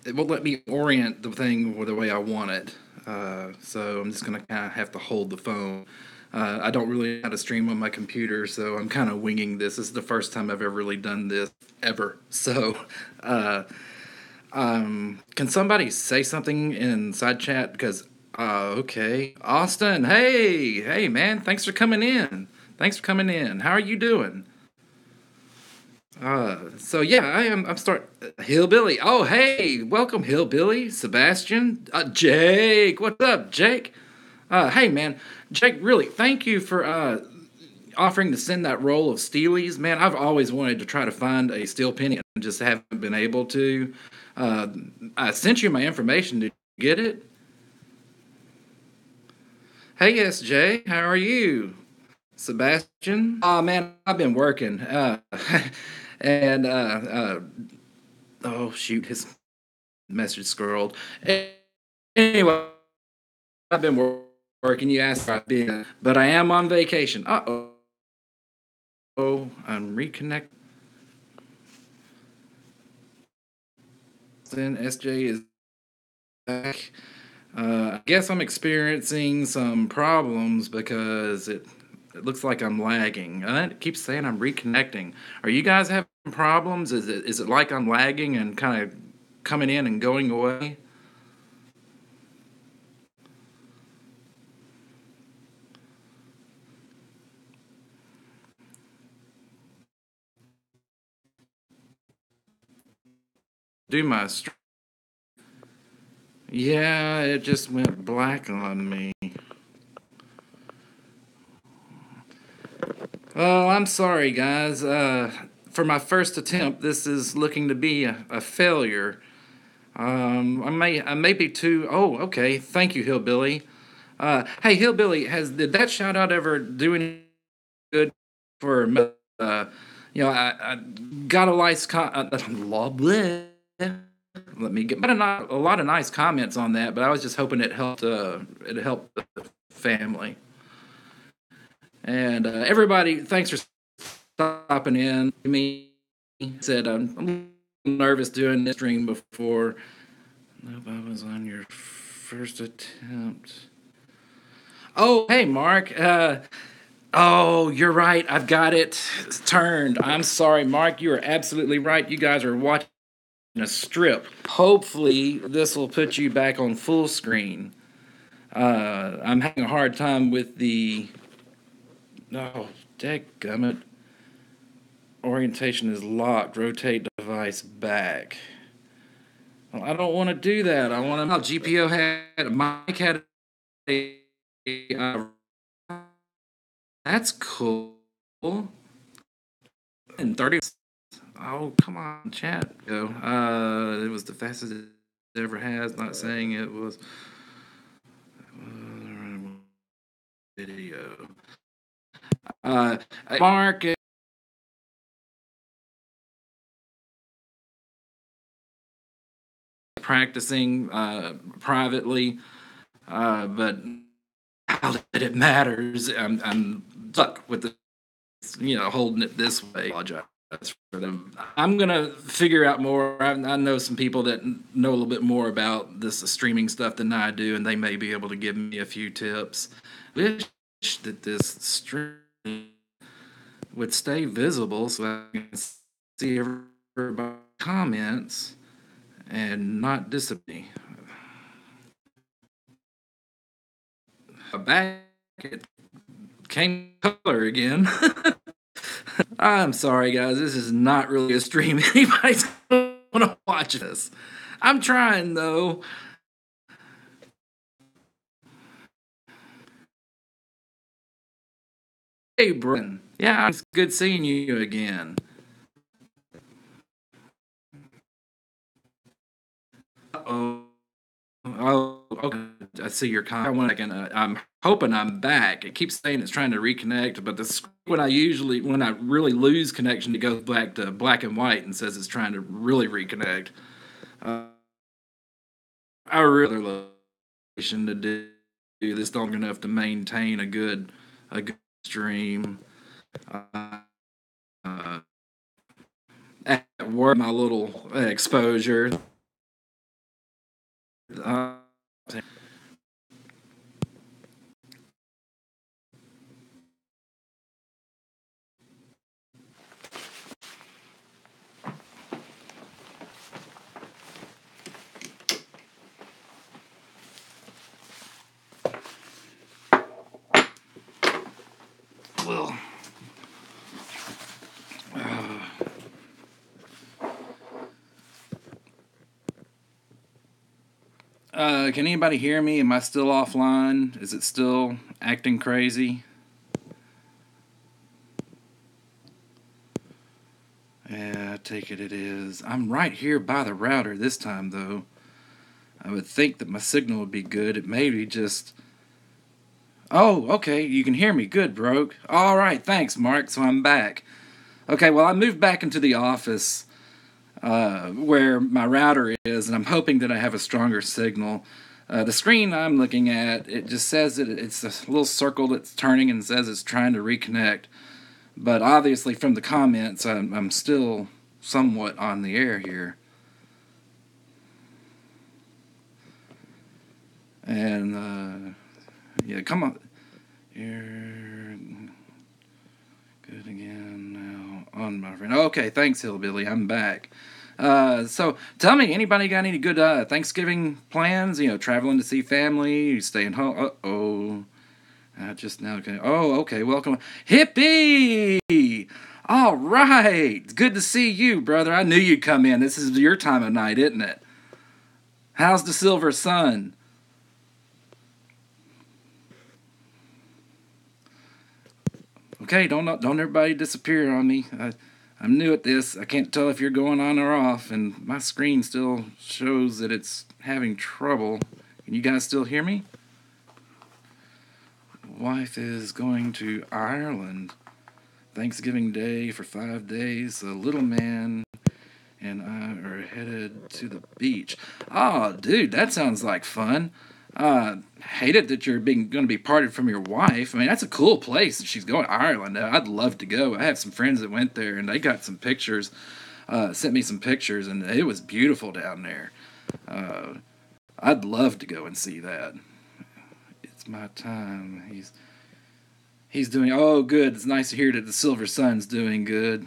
it won't let me orient the thing the way I want it. So I'm just gonna kind of have to hold the phone. I don't really know how to stream on my computer, so I'm kind of winging this. This is the first time I've ever really done this ever. So, uh, can somebody say something in side chat? Because, okay, Austin, hey, man, thanks for coming in. Thanks for coming in. How are you doing? So yeah, I'm start Hillbilly. Oh, hey, welcome Hillbilly, Sebastian, Jake. What's up, Jake? Hey man, Jake. Really, thank you for offering to send that roll of Steelies. Man, I've always wanted to try to find a steel penny and just haven't been able to. Uh, I sent you my information. Did you get it? Hey, SJ, how are you? Sebastian? Oh man, I've been working. And oh shoot, his message scrolled. Anyway, I've been working. You asked about being, but I am on vacation. Oh, I'm reconnecting. SJ is back. I guess I'm experiencing some problems because it looks like I'm lagging. It keeps saying I'm reconnecting. Are you guys having problems? Is it like I'm lagging and kind of coming in and going away? Do my Yeah, it just went black on me. Oh, I'm sorry, guys. For my first attempt, this is looking to be a failure. I may be too. Oh, okay. Thank you, Hillbilly. Hey, Hillbilly, did that shout out ever do any good for? Uh, I got a nice blah, blah. Let me get a lot of nice comments on that, but I was just hoping it helped. It helped the family and everybody. Thanks for stopping in. Me said I'm nervous doing this stream before. Nope, I was on your first attempt. Oh, hey, Mark. Oh, you're right. I've got it turned. I'm sorry, Mark. You are absolutely right. You guys are watching a strip. Hopefully, this will put you back on full screen. I'm having a hard time with the. Oh, dadgummit. Orientation is locked. Rotate device back. Well, I don't want to do that. I want to. GPO had Mike had a. That's cool. In 30. Oh, come on, chat. Go. It was the fastest it ever has. Not saying it was video. Uh, Mark practicing privately, but how that it matters. I'm stuck with the holding it this way. I apologize for them. I'm gonna figure out more. I know some people that know a little bit more about this streaming stuff than I do, and they may be able to give me a few tips. Wish that this stream would stay visible so I can see everybody's comments and not disappear. Back, it came color again. I'm sorry, guys. This is not really a stream. Anybody's gonna want to watch this. I'm trying though. Hey, Bren. Yeah, it's good seeing you again. Oh, okay. I see your comment. One second. I'm hoping I'm back. It keeps saying it's trying to reconnect, but when I really lose connection, it goes back to black and white and says it's trying to really reconnect. Uh, I really location to do this long enough to maintain a good stream. Uh, at work, my little exposure. Uh, well, can anybody hear me? Am I still offline? Is it still acting crazy? Yeah, I take it is. I'm right here by the router this time, though. I would think that my signal would be good. It may be just. Oh, okay, you can hear me. Good, broke. All right, thanks, Mark. So I'm back. Okay, well, I moved back into the office where my router is, and I'm hoping that I have a stronger signal. The screen I'm looking at, it just says that it's a little circle that's turning and says it's trying to reconnect. But obviously, from the comments, I'm still somewhat on the air here. And, yeah, come on. You're good again now on my friend. Okay, thanks, Hillbilly. I'm back. So tell me, anybody got any good Thanksgiving plans? You know, traveling to see family, you staying home? Uh-oh. Just now, okay. Oh, okay. Welcome, Hippie. All right. Good to see you, brother. I knew you'd come in. This is your time of night, isn't it? How's the Silver Sun? Okay, don't everybody disappear on me. I'm new at this. I can't tell if you're going on or off, and my screen still shows that it's having trouble. Can you guys still hear me? Wife is going to Ireland. Thanksgiving Day for 5 days. The little man and I are headed to the beach. Oh, dude, that sounds like fun. Hate it that you're going to be parted from your wife. I mean, that's a cool place that she's going to Ireland. I'd love to go. I have some friends that went there, and they got some pictures, sent me some pictures, and it was beautiful down there. Uh, I'd love to go and see that. It's my time. He's doing. Oh, good. It's nice to hear that the Silver Sun's doing good.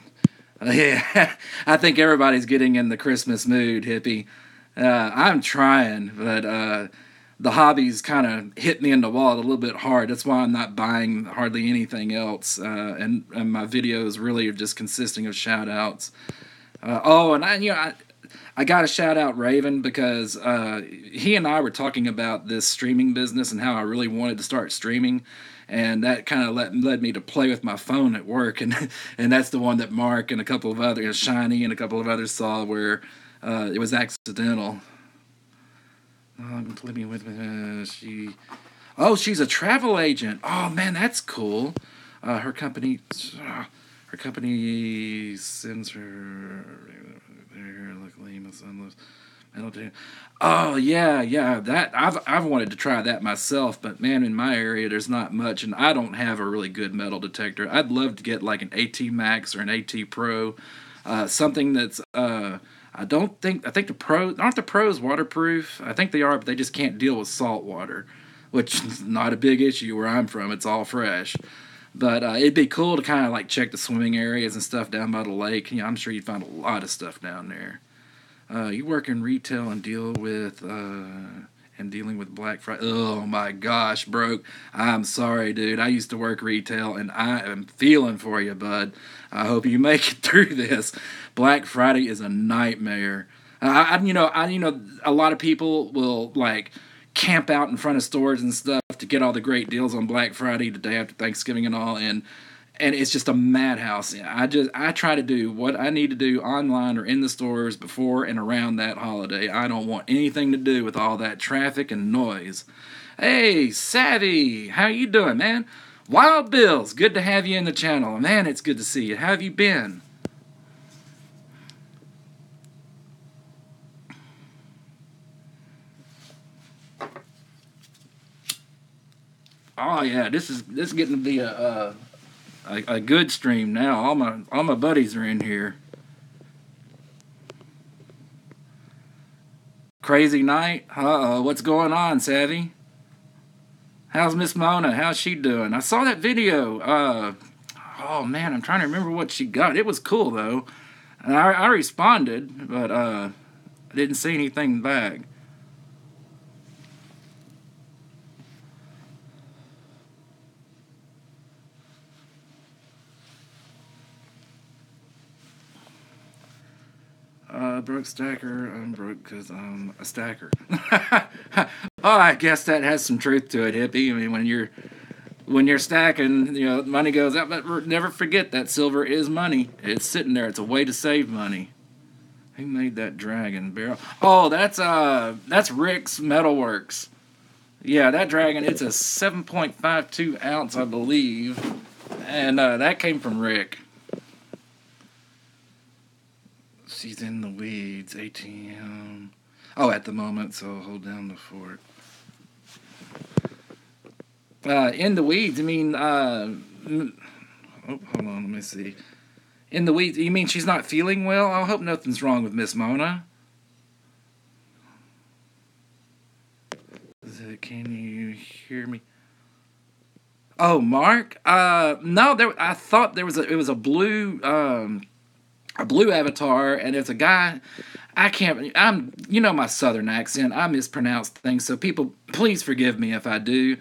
Yeah, I think everybody's getting in the Christmas mood, hippie. I'm trying, but the hobbies kind of hit me in the wall a little bit hard. That's why I'm not buying hardly anything else, and my videos really are just consisting of shout outs. Oh, and I got to shout out Raven because he and I were talking about this streaming business and how I really wanted to start streaming, and that kind of led me to play with my phone at work, and and that's the one that Mark and a couple of others, Shiny and a couple of others saw where it was accidental. Living with she's a travel agent. Oh man, that's cool. Her company sends her there. Luckily, my son lives. I don't do. Oh yeah. That I've wanted to try that myself, but man, in my area there's not much, and I don't have a really good metal detector. I'd love to get like an AT Max or an AT Pro, something that's I think the pros waterproof. I think they are, but they just can't deal with salt water, which is not a big issue where I'm from. It's all fresh. But it'd be cool to kind of like check the swimming areas and stuff down by the lake. You know, I'm sure you'd find a lot of stuff down there. You work in retail and dealing with Black Friday. Oh my gosh, broke. I'm sorry, dude. I used to work retail, and I am feeling for you, bud. I hope you make it through this. Black Friday is a nightmare. A lot of people will like camp out in front of stores and stuff to get all the great deals on Black Friday, the day after Thanksgiving and all, and it's just a madhouse. I try to do what I need to do online or in the stores before and around that holiday. I don't want anything to do with all that traffic and noise. Hey, Savvy, how you doing, man? Wild Bills, good to have you in the channel. Man, it's good to see you. How have you been? Oh yeah, this is getting to be a good stream now. All my buddies are in here. Crazy night? Uh-oh, what's going on, Savvy? How's Miss Mona? How's she doing? I saw that video. Oh man, I'm trying to remember what she got. It was cool though. And I responded, but I didn't see anything back. Broke stacker. I'm broke because I'm a stacker. Oh, I guess that has some truth to it, hippie. I mean, when you're stacking, money goes out. But never forget that silver is money. It's sitting there. It's a way to save money. Who made that dragon barrel? Oh, that's Rick's Metalworks. Yeah, that dragon. It's a 7.52 ounce, I believe, and that came from Rick. She's in the weeds. ATM. Oh, at the moment, so hold down the fort. In the weeds, I mean, oh, hold on, let me see. In the weeds, you mean she's not feeling well? I hope nothing's wrong with Miss Mona. Can you hear me? Oh, Mark? No, I thought it was a blue avatar, and it's a guy. My southern accent. I mispronounce things, so people, please forgive me if I do.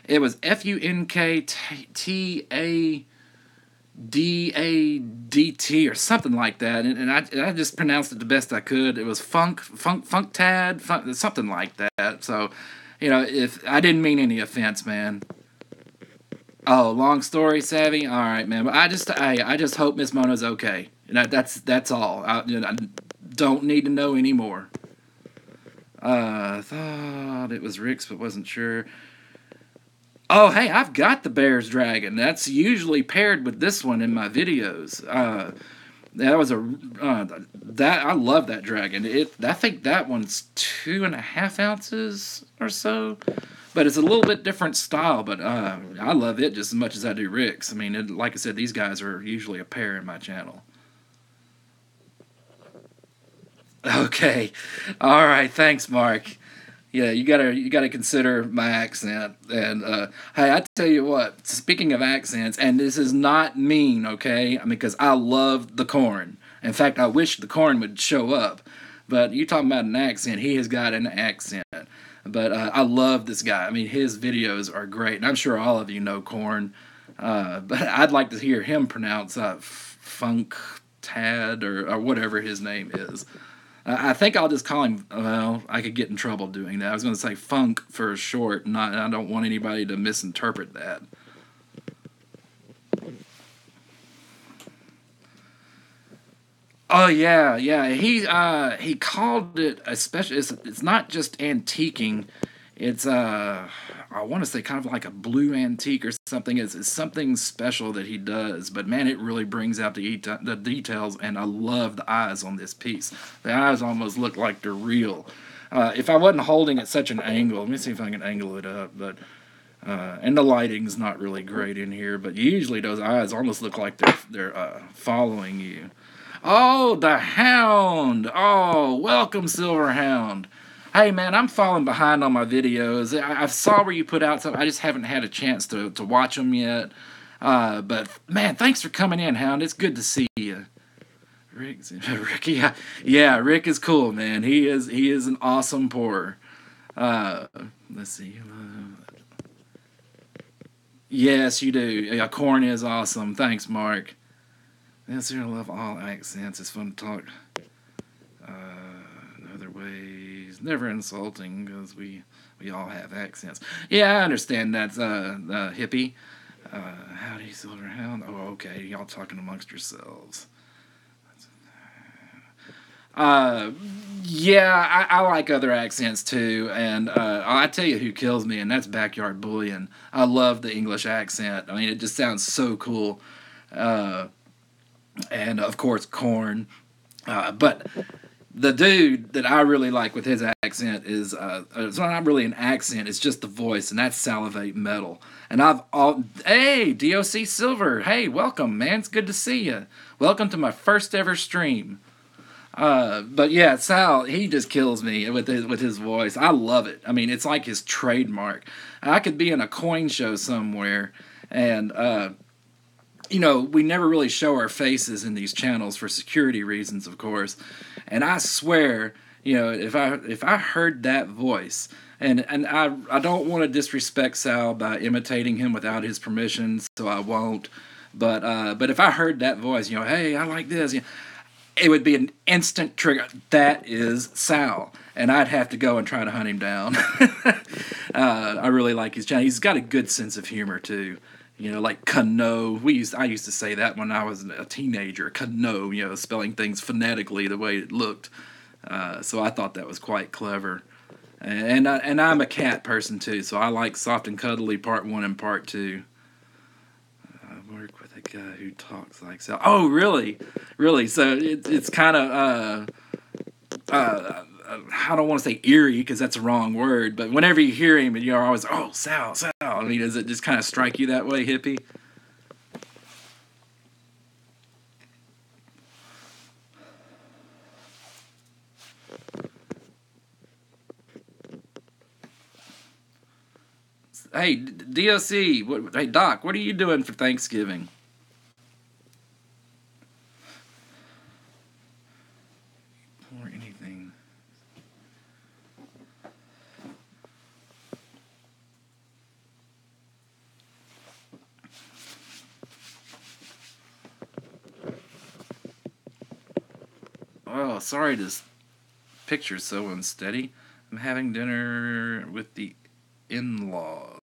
It was FUNKTADADT or something like that, and I just pronounced it the best I could. It was Funktad, something like that. So, if I didn't mean any offense, man. Oh, long story, Savvy. All right, man. But I just hope Miss Mona's okay. That's all. I don't need to know anymore. Thought it was Rick's, but wasn't sure. Oh, hey, I've got the Bear's Dragon. That's usually paired with this one in my videos. That was that I love that dragon. I think that one's 2.5 ounces or so, but it's a little bit different style. But I love it just as much as I do Rick's. I mean, like I said, these guys are usually a pair in my channel. Okay, all right, thanks, Mark. Yeah, you gotta consider my accent. And hey, I tell you what. Speaking of accents, and this is not mean, okay? I mean, because I love the corn. In fact, I wish the corn would show up. But you talking about an accent? He has got an accent. But I love this guy. I mean, his videos are great, and I'm sure all of you know corn. But I'd like to hear him pronounce Funk Tad or whatever his name is. I think I'll just call him, well, I could get in trouble doing that. I was going to say Funk for short, and I don't want anybody to misinterpret that. Oh, yeah. He called it, especially, it's not just antiquing, it's, I want to say kind of like a blue antique or something. It's something special that he does, but man, it really brings out the details, and I love the eyes on this piece. The eyes almost look like they're real. If I wasn't holding at such an angle, let me see if I can angle it up, but and the lighting's not really great in here, but usually those eyes almost look like they're following you. Oh, the Hound! Oh, welcome, Silver Hound. Hey man, I'm falling behind on my videos. I saw where you put out some. I just haven't had a chance to watch them yet. But man, thanks for coming in, Hound. It's good to see you. Rick, yeah, Rick is cool, man. He is an awesome pourer. Let's see. Yes, you do. Yeah, corn is awesome. Thanks, Mark. Yes, I love all accents. It's fun to talk. Other ways, never insulting because we all have accents. Yeah, I understand that's hippie. Howdy, Silverhound. Oh, okay, y'all talking amongst yourselves. Yeah, I like other accents too, and I tell you who kills me, and that's Backyard Bullion. I love the English accent. I mean, it just sounds so cool. And of course, corn. But the dude that I really like with his accent is it's not really an accent, it's just the voice, and that's Salivate Metal. And hey, DOC Silver, hey, welcome, man, it's good to see you. Welcome to my first ever stream. But yeah, Sal, he just kills me with his voice. I love it. I mean, it's like his trademark. I could be in a coin show somewhere, and we never really show our faces in these channels for security reasons, of course. And I swear, if I heard that voice, and I don't want to disrespect Sal by imitating him without his permission, so I won't. But if I heard that voice, hey, I like this, it would be an instant trigger. That is Sal, and I'd have to go and try to hunt him down. I really like his channel. He's got a good sense of humor too. Like Cano. I used to say that when I was a teenager. Cano. Spelling things phonetically the way it looked. So I thought that was quite clever. And I'm a cat person too, so I like Soft and Cuddly Part 1 and Part 2. I work with a guy who talks like Sal. Oh, really? Really? So it's kind of, I don't want to say eerie because that's a wrong word, but whenever you hear him, you're always, oh, Sal, Sal. I mean, does it just kind of strike you that way, hippie? Hey, DOC, hey, Doc, what are you doing for Thanksgiving? Or anything. Oh, sorry, this picture's so unsteady. I'm having dinner with the in-laws.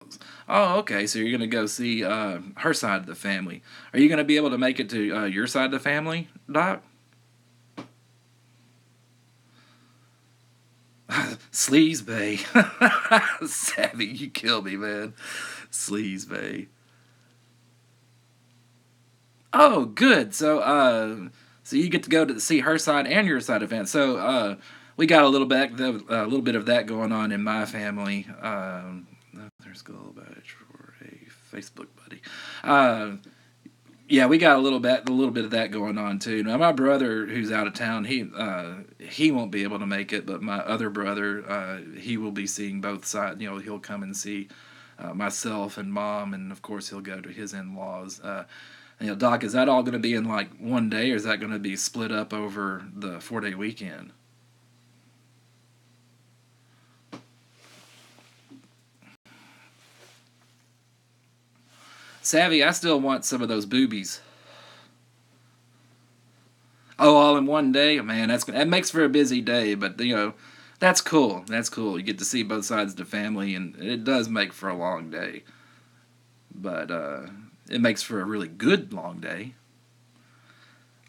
Oh, okay. So you're gonna go see her side of the family. Are you gonna be able to make it to your side of the family, Doc? Sleaze Bay. Savvy, you kill me, man. Sleaze Bay. Oh, good. So you get to go to see her side and your side event. So we got a little bit of that going on in my family. There's Skull Badge for a Facebook buddy. Yeah, we got a little bit of that going on too. Now my brother, who's out of town, he won't be able to make it, but my other brother, he will be seeing both sides. He'll come and see myself and mom, and of course he'll go to his in-laws. Doc, is that all going to be in like one day, or is that going to be split up over the 4-day weekend? Savvy, I still want some of those boobies. Oh, all in one day, man. That makes for a busy day, but that's cool. That's cool. You get to see both sides of the family, and it does make for a long day. But it makes for a really good long day.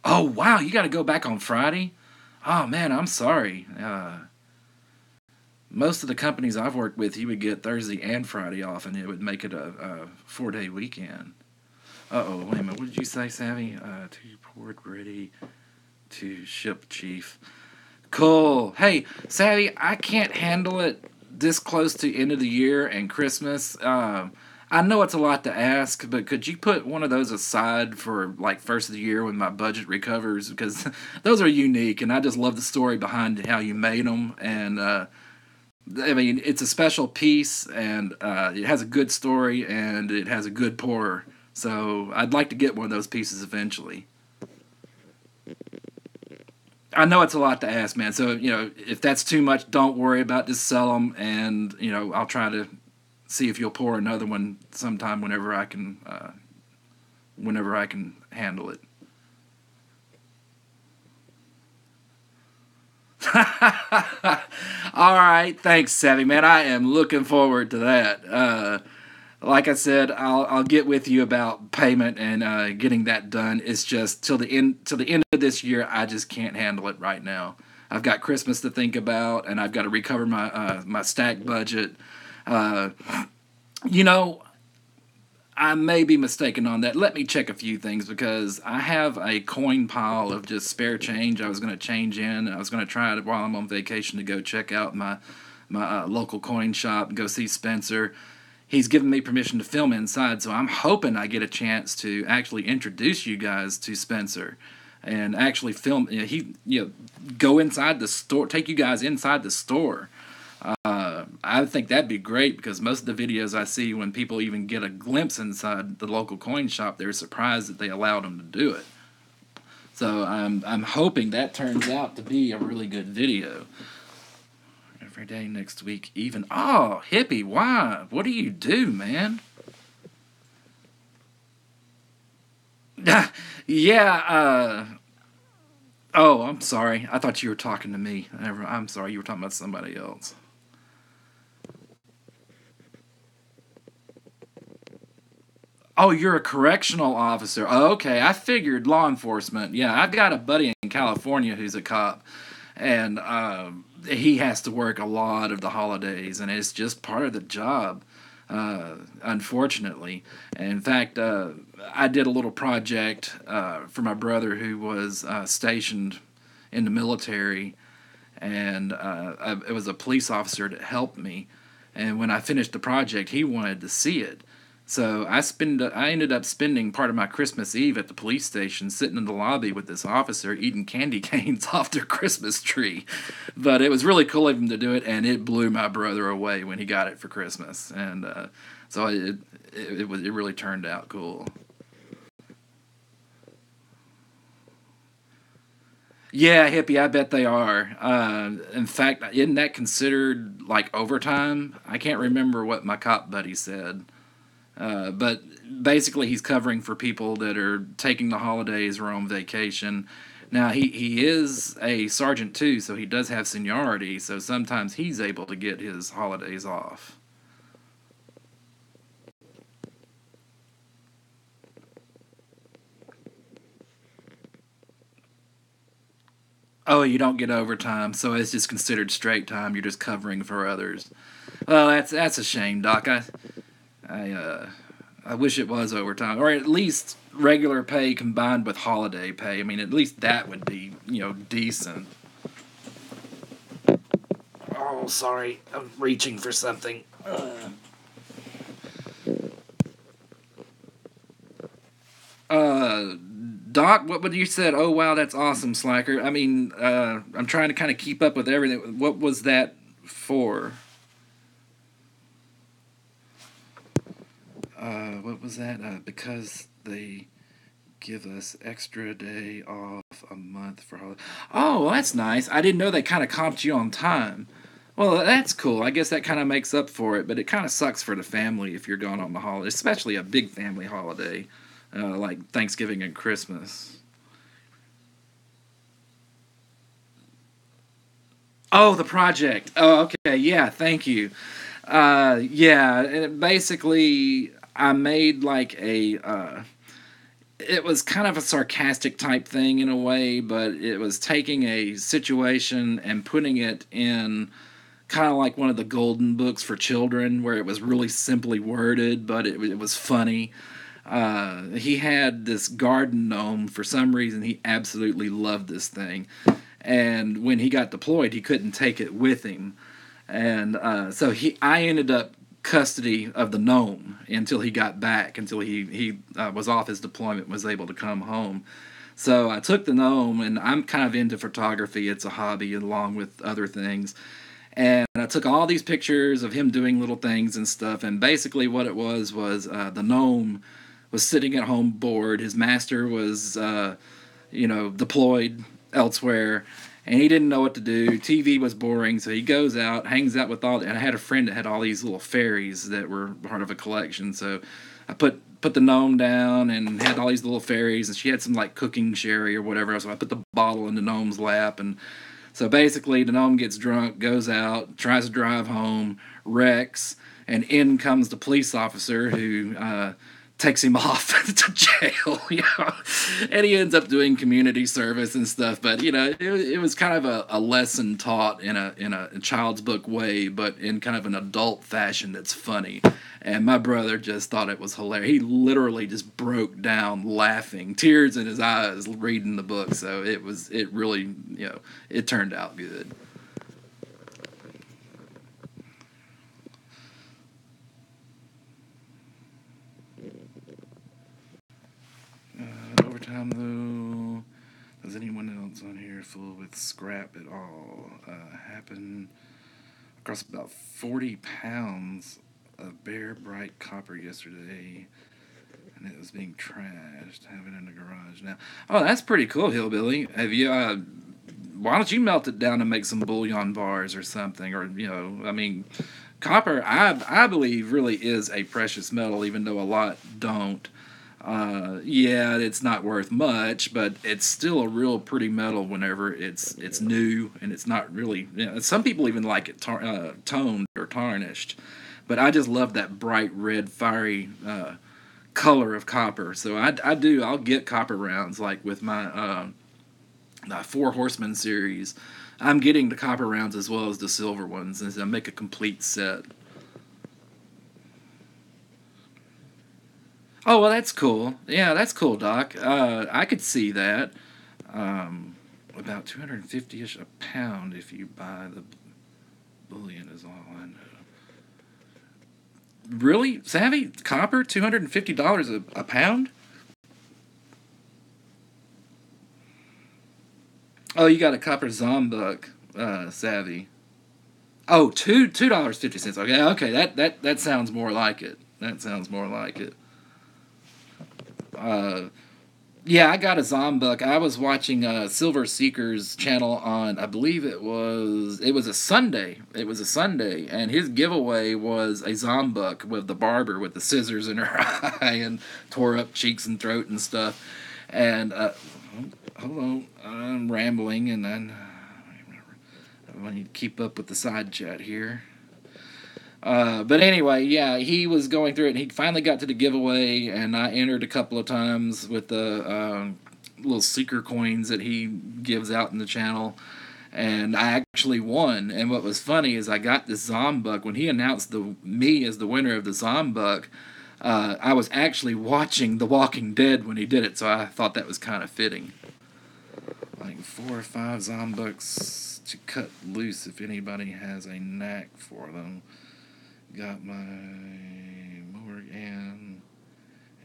Oh wow, you got to go back on Friday. Oh man, I'm sorry. Most of the companies I've worked with, you would get Thursday and Friday off, and it would make it a 4-day weekend. Oh, wait a minute. What did you say, Savvy? To port ready to ship, Chief. Cool. Hey, Savvy, I can't handle it this close to end of the year and Christmas. I know it's a lot to ask, but could you put one of those aside for like first of the year when my budget recovers? Because those are unique, and I just love the story behind how you made them. And I mean, it's a special piece, and it has a good story, and it has a good pour. So I'd like to get one of those pieces eventually. I know it's a lot to ask, man. So if that's too much, don't worry about. Just sell them, and I'll try to see if you'll pour another one sometime whenever I can handle it. All right, thanks, Savvy man. I am looking forward to that. Like I said, I'll get with you about payment and getting that done. It's just till the end of this year, I just can't handle it right now. I've got Christmas to think about, and I've got to recover my stack budget. Uh, you know, I may be mistaken on that. Let me check a few things because I have a coin pile of just spare change I was going to change in. I was going to try it while I'm on vacation to go check out my local coin shop and go see Spencer. He's given me permission to film inside, so I'm hoping I get a chance to actually introduce you guys to Spencer. and actually film. Go inside the store, take you guys inside the store. I think that'd be great because most of the videos I see, when people even get a glimpse inside the local coin shop, they're surprised that they allowed them to do it. So I'm hoping that turns out to be a really good video. Every day next week, even. Oh, hippie, why? What do you do, man? Yeah. Oh, I'm sorry. I thought you were talking to me. I'm sorry. You were talking about somebody else. Oh, you're a correctional officer. Oh, okay, I figured law enforcement. Yeah, I've got a buddy in California who's a cop, and he has to work a lot of the holidays, and it's just part of the job, unfortunately. In fact, I did a little project for my brother who was stationed in the military, and it was a police officer that helped me. And when I finished the project, he wanted to see it. So I ended up spending part of my Christmas Eve at the police station, sitting in the lobby with this officer eating candy canes off their Christmas tree. But it was really cool of him to do it, and it blew my brother away when he got it for Christmas. And so it really turned out cool. Yeah, hippie, I bet they are. In fact, isn't that considered like overtime? I can't remember what my cop buddy said. But basically, he's covering for people that are taking the holidays or on vacation. Now, he is a sergeant too, so he does have seniority, so sometimes he's able to get his holidays off. Oh, you don't get overtime, so it's just considered straight time. You're just covering for others. Well, that's a shame, Doc. I I wish it was overtime, or at least regular pay combined with holiday pay. I mean, at least that would be decent. Oh, sorry, I'm reaching for something. Uh, Doc, what you said? Oh wow, that's awesome, Slacker. I mean, I'm trying to kind of keep up with everything. What was that for? What was that? Because they give us extra day off a month for holiday. Oh, well, that's nice. I didn't know they kind of comped you on time. Well, that's cool. I guess that kind of makes up for it, but it kind of sucks for the family if you're gone on the holiday, especially a big family holiday like Thanksgiving and Christmas. Oh, the project. Oh, okay. Yeah, thank you. Yeah, basically, I made like it was kind of a sarcastic type thing in a way, but it was taking a situation and putting it in kind of like one of the golden books for children where it was really simply worded, but it was funny. He had this garden gnome. For some reason, he absolutely loved this thing. And when he got deployed, he couldn't take it with him. And so I ended up custody of the gnome until he got back, until he was off his deployment, was able to come home. So I took the gnome, and I'm kind of into photography. It's a hobby along with other things. And I took all these pictures of him doing little things and stuff. And basically, what it was the gnome was sitting at home bored. His master was, deployed elsewhere, and he didn't know what to do. TV was boring, so he goes out, hangs out with all. And I had a friend that had all these little fairies that were part of a collection. So I put the gnome down and had all these little fairies, and she had some like cooking sherry or whatever. So I put the bottle in the gnome's lap, and so basically, the gnome gets drunk, goes out, tries to drive home, wrecks, and in comes the police officer who takes him off to jail. And he ends up doing community service and stuff. But it was kind of a lesson taught in a child's book way, but in kind of an adult fashion that's funny. And my brother just thought it was hilarious. He literally just broke down laughing, tears in his eyes, reading the book. So it really, it turned out good. Overtime though. rifle with scrap at all. Happened across about 40 pounds of bare bright copper yesterday, and it was being trashed. Have it in the garage now. Oh, that's pretty cool, Hillbilly. Have you? Why don't you melt it down and make some bullion bars or something? Or I mean, copper, I believe, really is a precious metal, even though a lot don't. Yeah, it's not worth much, but it's still a real pretty metal whenever it's new and it's not really. Some people even like it toned or tarnished, but I just love that bright red, fiery color of copper. So I do. I'll get copper rounds like with my Four Horsemen series. I'm getting the copper rounds as well as the silver ones, and I make a complete set. Oh well, that's cool. Yeah, that's cool, Doc. I could see that. About 250-ish a pound if you buy the bullion is all I know. Really, Savvy? Copper, $250 a pound? Oh, you got a copper zombuk, Savvy. Oh, $2.50. Okay, okay, that sounds more like it. That sounds more like it. Uh, Yeah, I got a Zombuk. I was watching Silver Seeker's channel on, I believe it was a Sunday. It was a Sunday, and his giveaway was a Zombuk with the barber with the scissors in her eye and tore up cheeks and throat and stuff. And hold on, I'm rambling, and I want you to keep up with the side chat here. But anyway, yeah, he was going through it, and he finally got to the giveaway, and I entered a couple of times with the little seeker coins that he gives out in the channel, and I actually won. And what was funny is I got this Zombuk when he announced me as the winner of the Zombuk. I was actually watching The Walking Dead when he did it, so I thought that was kind of fitting. Like 4 or 5 Zombuks to cut loose if anybody has a knack for them. Got my Morgan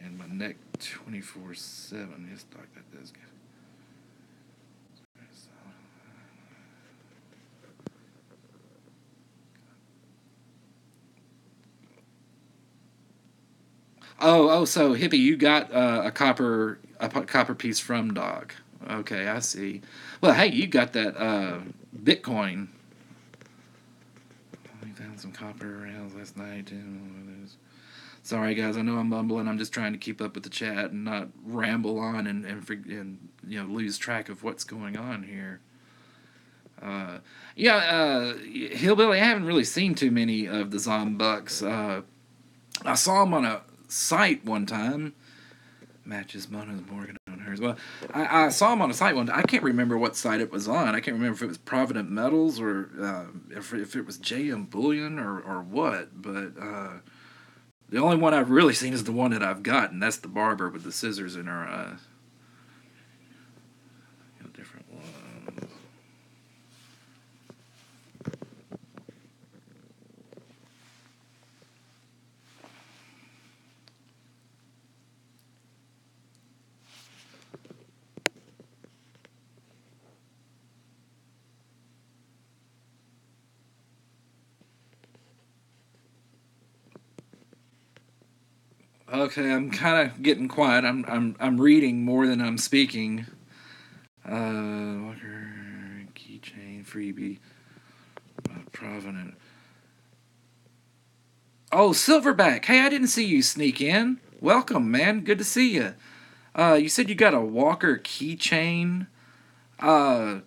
and my neck 24/7. Just like that does good. Oh, so hippie, you got a copper piece from Dog. Okay, I see. Well, hey, you got that Bitcoin. We found some copper rails last night. Sorry, guys. I know I'm mumbling. I'm just trying to keep up with the chat and not ramble on and lose track of what's going on here. Yeah, Hillbilly. I haven't really seen too many of the Zombucks. I saw him on a site one time. Matches Mona's Morgan on hers. Well, I saw him on a site one time. I can't remember what site it was on. I can't remember if it was Provident Metals or if it was JM Bullion or what. But the only one I've really seen is the one that I've got, and that's the barber with the scissors in her eye. Different ones. Okay, I'm kind of getting quiet. I'm reading more than I'm speaking. Walker keychain freebie. Provenant. Oh, Silverback. Hey, I didn't see you sneak in. Welcome, man. Good to see you. You said you got a Walker keychain. Uh,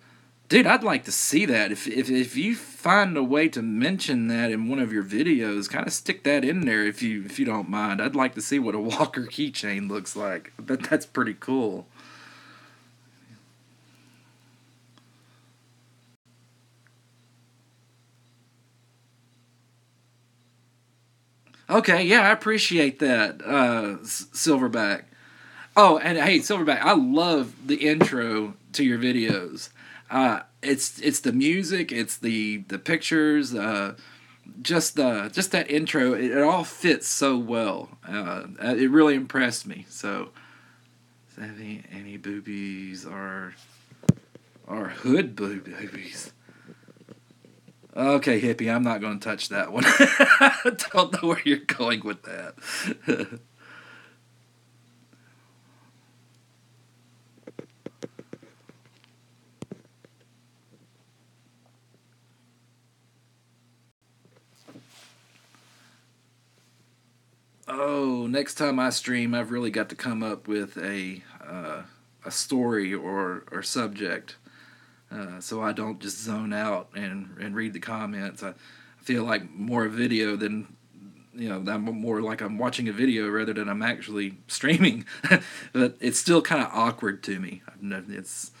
Dude, I'd like to see that. If you find a way to mention that in one of your videos, kind of stick that in there if you don't mind. I'd like to see what a Walker keychain looks like. That's pretty cool. Okay, yeah, I appreciate that, Silverback. Oh, and hey, Silverback, I love the intro to your videos. It's the music, it's the pictures, just that intro. It all fits so well. It really impressed me. So, any boobies are Or hood boobies. Okay, hippie, I'm not going to touch that one. I don't know where you're going with that. Oh, next time I stream, I've really got to come up with a story or subject, so I don't just zone out and read the comments. I feel like more a video than I'm more like I'm watching a video rather than I'm actually streaming. But it's still kind of awkward to me. It's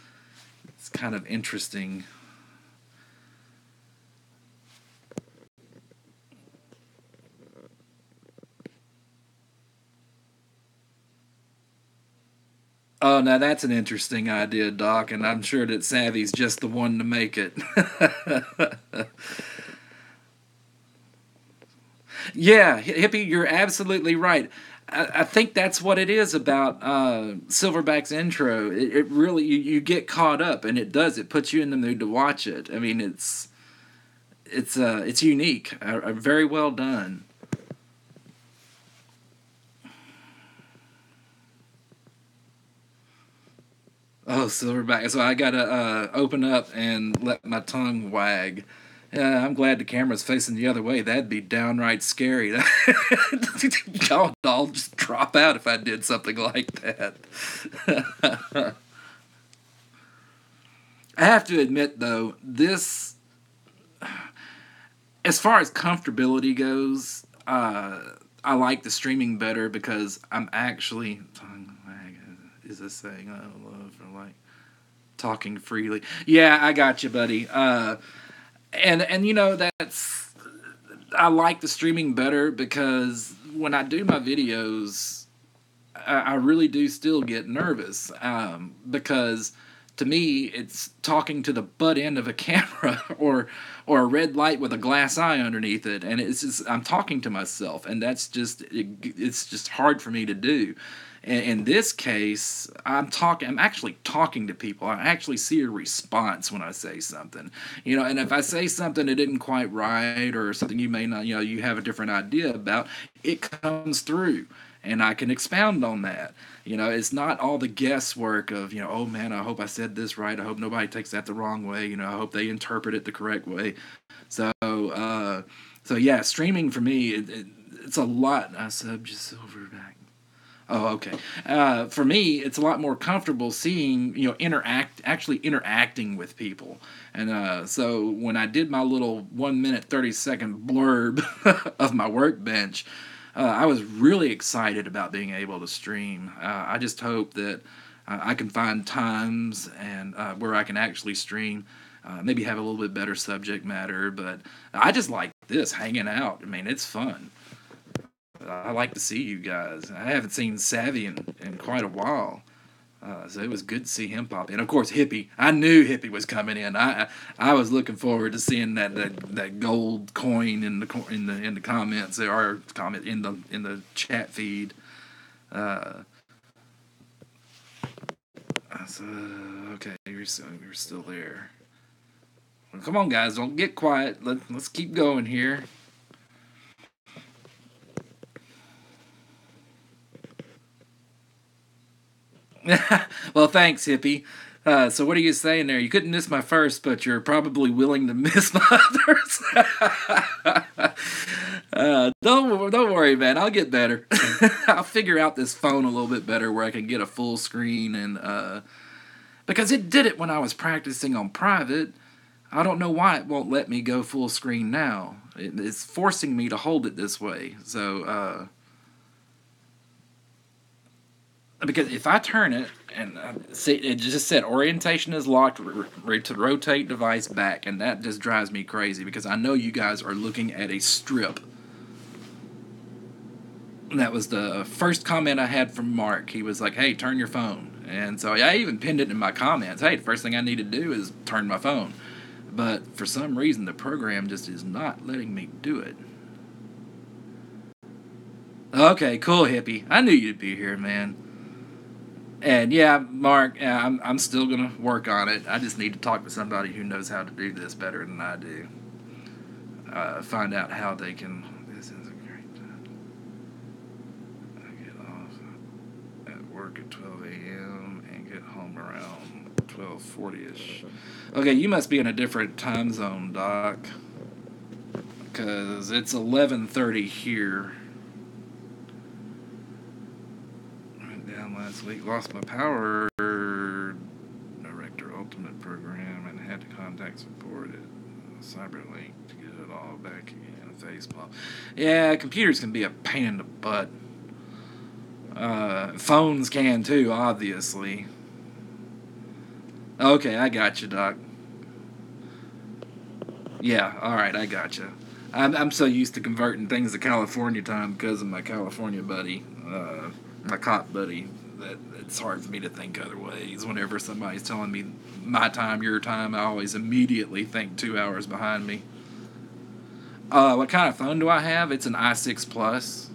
kind of interesting. Oh, now that's an interesting idea, Doc, and I'm sure that Savvy's just the one to make it. Yeah, hippie, you're absolutely right. I think that's what it is about Silverback's intro. It really you get caught up, and it does. It puts you in the mood to watch it. I mean, it's unique, very well done. Oh, Silverback. So I gotta open up and let my tongue wag. Yeah, I'm glad the camera's facing the other way. That'd be downright scary. I'll just drop out if I did something like that. I have to admit, though, this, as far as comfortability goes, I like the streaming better because I'm actually. Is this saying I love or like talking freely? Yeah, I got you, buddy. And that's I like the streaming better because when I do my videos, I really do still get nervous because to me it's talking to the butt end of a camera or a red light with a glass eye underneath it, and it's just I'm talking to myself, and it's just hard for me to do. In this case, I'm actually talking to people. I actually see a response when I say something, and if I say something that isn't quite right or something you may not, you have a different idea about, it comes through, and I can expound on that. It's not all the guesswork of, oh man, I hope I said this right. I hope nobody takes that the wrong way. I hope they interpret it the correct way. So yeah, streaming for me, it's a lot. I sub just Silverback. Oh, okay. For me, it's a lot more comfortable seeing, actually interacting with people. And so when I did my little 1 minute 30-second blurb of my workbench, I was really excited about being able to stream. I just hope that I can find times and where I can actually stream. Maybe have a little bit better subject matter, but I just like this hanging out. I mean, it's fun. I like to see you guys. I haven't seen Savvy in quite a while. So it was good to see him pop in. Of course, Hippie. I knew Hippie was coming in. I was looking forward to seeing that gold coin in the comments or comment in the chat feed. Uh, so, okay, you're still there. Well, come on, guys, don't get quiet. Let's keep going here. Well, thanks, hippie. So what are you saying there? You couldn't miss my first, but you're probably willing to miss my others. Don't worry, man. I'll get better. I'll figure out this phone a little bit better where I can get a full screen and because it did it when I was practicing on private. I don't know why it won't let me go full screen now. It's forcing me to hold it this way. So because if I turn it and see, it just said orientation is locked to rotate device back, and that just drives me crazy because I know you guys are looking at a strip. And that was the first comment I had from Mark. He was like, "Hey, turn your phone," and so I even pinned it in my comments. Hey, the first thing I need to do is turn my phone, but for some reason the program just is not letting me do it. Okay, cool, hippie. I knew you'd be here, man. And yeah, Mark, yeah, I'm still gonna work on it. I just need to talk to somebody who knows how to do this better than I do. Find out how they can. This is a great time. I get off at work at 12 a.m. and get home around 12:40ish. Okay, you must be in a different time zone, Doc, because it's 11:30 here. Went down last week, lost my power director ultimate program, and had to contact support at CyberLink to get it all back again. Facepalm. Yeah, computers can be a pain in the butt. Phones can too, obviously. Okay, I got you, Doc. Yeah, all right, I got you. I'm so used to converting things to California time because of my California buddy, my cop buddy, that it's hard for me to think other ways. Whenever somebody's telling me my time, your time, I always immediately think 2 hours behind me. What kind of phone do I have? It's an i6 Plus.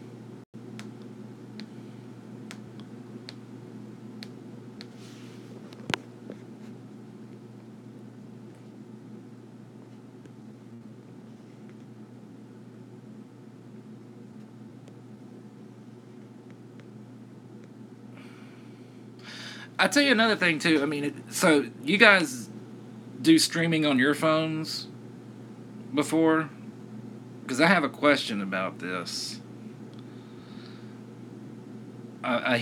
I tell you another thing too. I mean, so you guys do streaming on your phones before? Because I have a question about this. I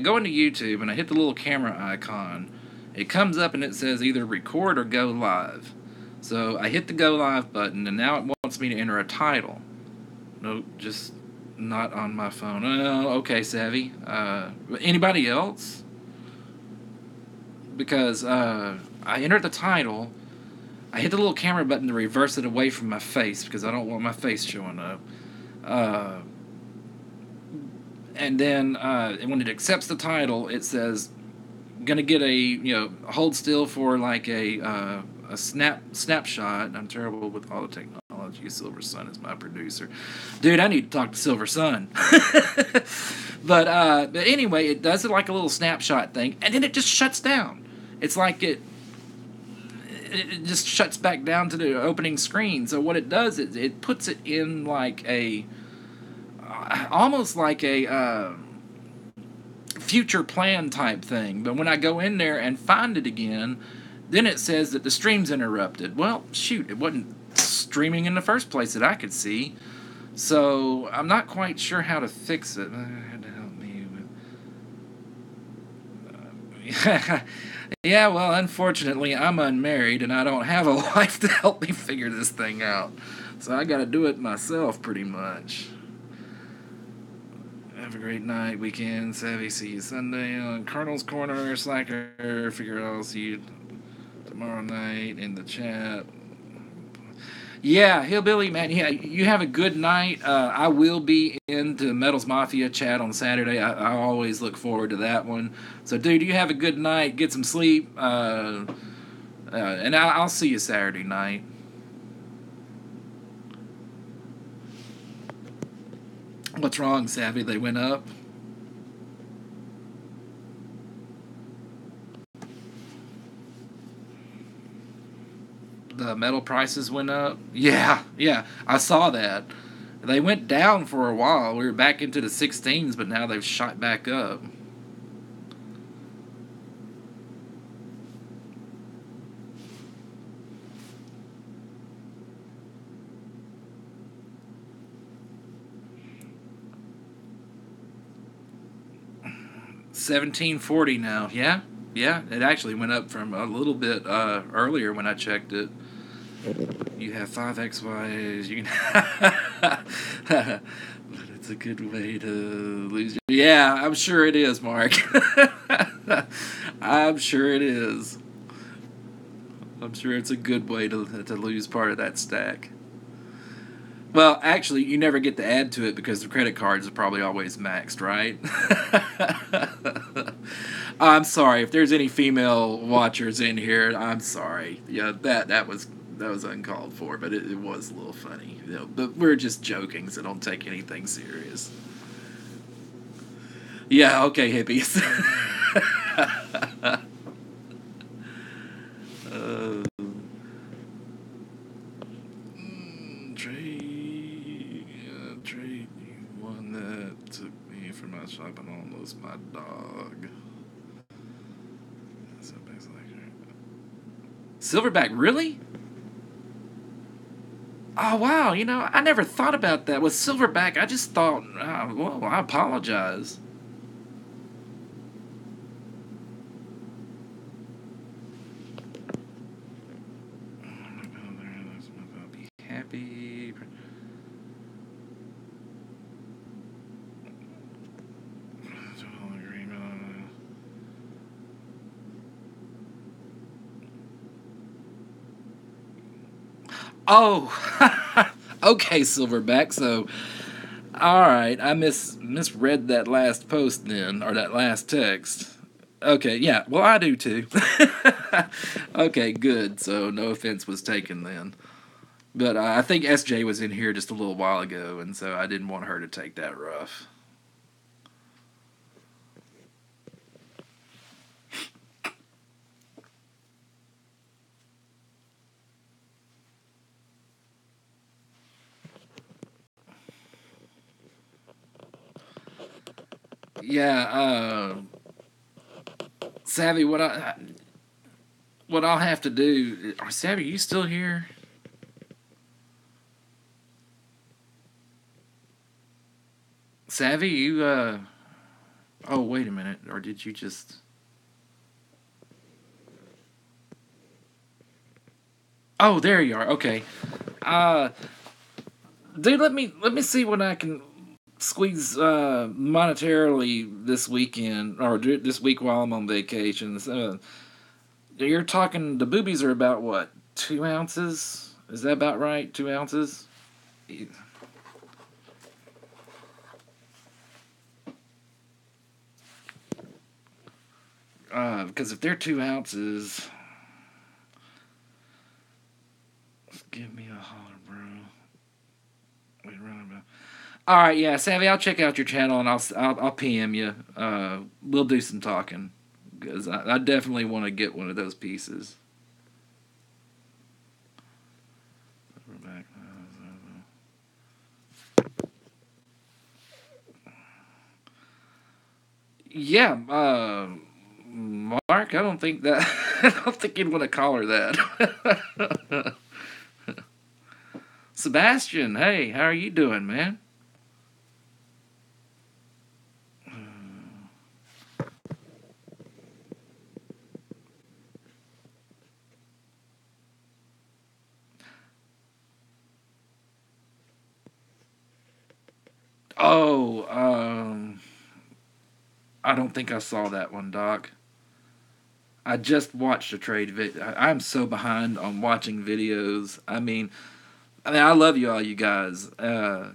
go into YouTube and I hit the little camera icon. It comes up and it says either record or go live. So I hit the go live button and now it wants me to enter a title. Nope, just not on my phone. Oh, okay, Savvy. Anybody else? Because I entered the title. I hit the little camera button to reverse it away from my face because I don't want my face showing up. And then when it accepts the title, it says, "Gonna get hold still for like a snapshot." I'm terrible with all the technology. Silver Sun is my producer, dude. I need to talk to Silver Sun. But anyway, it does it like a little snapshot thing, and then it just shuts down. It's like it just shuts back down to the opening screen. So what it does is it puts it in like almost like a future plan type thing. But when I go in there and find it again, then it says that the stream's interrupted. Well, shoot, it wasn't streaming in the first place that I could see. So I'm not quite sure how to fix it. Had to help me with. Yeah, well, unfortunately, I'm unmarried and I don't have a wife to help me figure this thing out. So I got to do it myself, pretty much. Have a great night, weekend, Savvy. See you Sunday on Colonel's Corner, Slacker. Figure I'll see you tomorrow night in the chat. Yeah, Hillbilly, man. Yeah, you have a good night. I will be in the Metals Mafia chat on Saturday. I always look forward to that one. So, dude, you have a good night. Get some sleep. And I'll see you Saturday night. What's wrong, Savvy? They went up? The metal prices went up? Yeah, I saw that. They went down for a while. We were back into the 16s, but now they've shot back up. $17.40 now. Yeah, it actually went up from a little bit earlier when I checked it. You have 5XYs. You can, but it's a good way to lose. Yeah, I'm sure it is, Mark. I'm sure it is. I'm sure it's a good way to lose part of that stack. Well, actually, you never get to add to it because the credit cards are probably always maxed, right? I'm sorry if there's any female watchers in here. I'm sorry. Yeah, that was uncalled for, but it was a little funny. But we're just joking, so don't take anything serious. Yeah, okay, hippies. Trade one that took me for my shop and almost my dog. Silverback, really? Oh wow, I never thought about that with Silverback. I just thought, well, I apologize. Be happy. Oh, okay, Silverback. So, all right, I misread that last post then, or that last text. Okay, yeah. Well, I do too. Okay, good. So no offense was taken then. But I think SJ was in here just a little while ago, and so I didn't want her to take that rough. Yeah, Savvy, what I'll have to do. Savvy, you still here? Savvy, you Oh, wait a minute, or did you just? Oh, there you are. Okay. Uh, dude, let me see what I can squeeze monetarily this weekend or this week while I'm on vacation. You're talking the boobies are about what, 2 ounces? Is that about right? 2 ounces? Because if they're 2 ounces, give me a holler, bro. Wait, run about. All right, yeah, Savvy, I'll check out your channel and I'll PM you. We'll do some talking because I definitely want to get one of those pieces. Yeah, Mark, I don't think that I don't think you'd want to call her that. Sebastian, hey, how are you doing, man? Oh, I don't think I saw that one, Doc. I just watched a trade vid. I'm so behind on watching videos. I mean, I love you all, you guys. I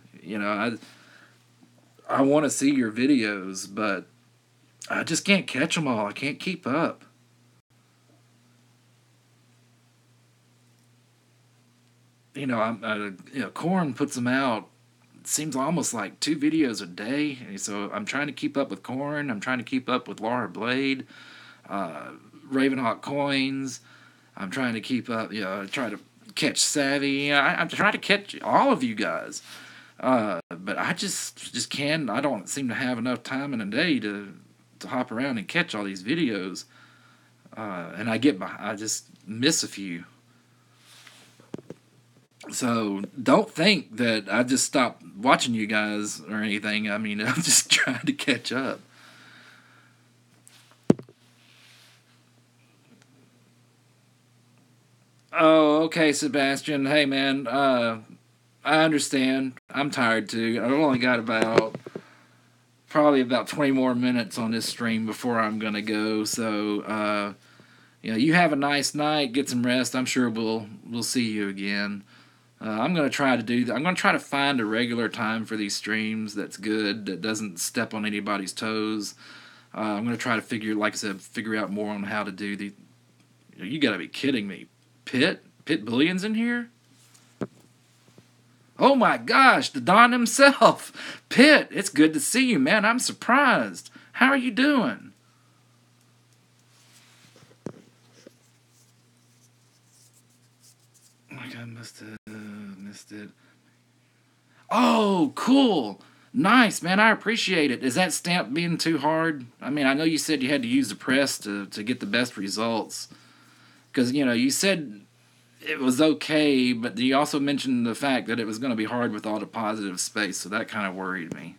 want to see your videos, but I just can't catch them all. I can't keep up. Corn puts them out. It seems almost like 2 videos a day. And so I'm trying to keep up with Corn. I'm trying to keep up with Laura Blade, uh, Ravenhawk Coins. I'm trying to keep up. Try to catch Savvy. I'm trying to catch all of you guys. But I just can't. I don't seem to have enough time in a day to hop around and catch all these videos. And I just miss a few. So don't think that I just stopped watching you guys or anything. I mean, I'm just trying to catch up. Oh, okay, Sebastian. Hey, man. I understand. I'm tired too. I've only got probably about 20 more minutes on this stream before I'm gonna go. So, you have a nice night. Get some rest. I'm sure we'll see you again. I'm gonna try to do that. I'm gonna try to find a regular time for these streams that's good, that doesn't step on anybody's toes. I'm gonna try to like I said, figure out more on how to do the. You gotta be kidding me, Pitt Bullion's in here. Oh my gosh, the Don himself, Pitt. It's good to see you, man. I'm surprised. How are you doing? Like I must have missed it. Oh, cool. Nice, man. I appreciate it. Is that stamp being too hard? I mean, I know you said you had to use the press to get the best results. Because, you said it was okay, but you also mentioned the fact that it was going to be hard with all the positive space, so that kind of worried me.